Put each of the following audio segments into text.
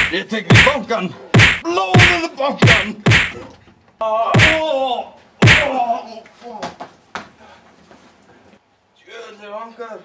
Ég tek við bankan! Blóðuðu bankan! Djöðli vangar!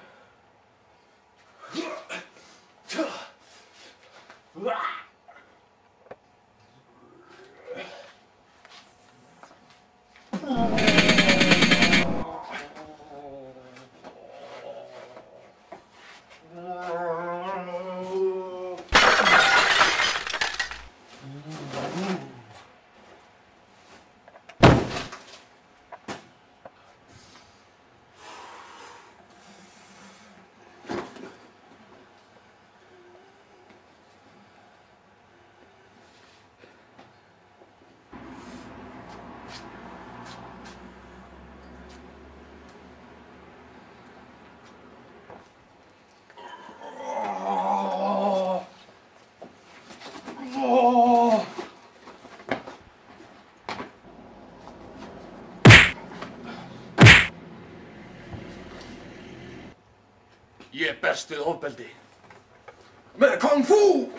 Ég berst við ofbeldi. Með Kung Fu!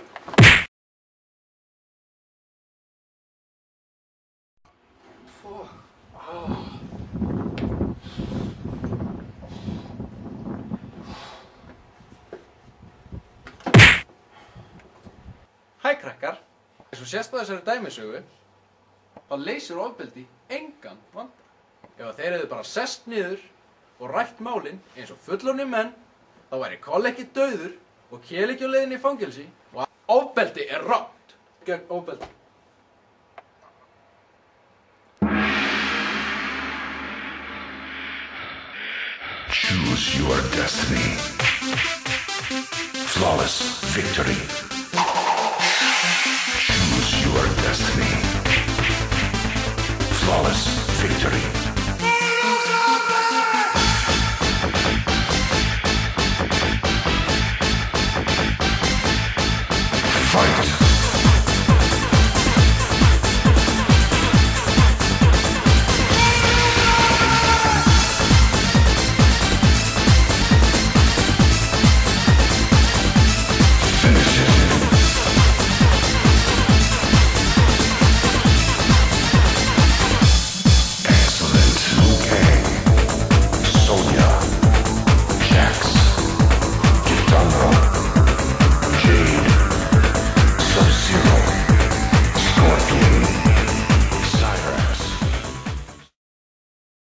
Hæ krakkar, eins og sést á þessari dæmisögu, þá leysir ofbeldi engan vanda. Ef þeir hefðu bara sest niður og rætt málin eins og fullorðnir menn, þá væri Koll ekki dauður og Kel ekki á leiðinni í fangelsi og ofbeldi er rangt gegn ofbeldi. Choose your destiny. Flawless victory. Choose your destiny. Flawless victory. Fight!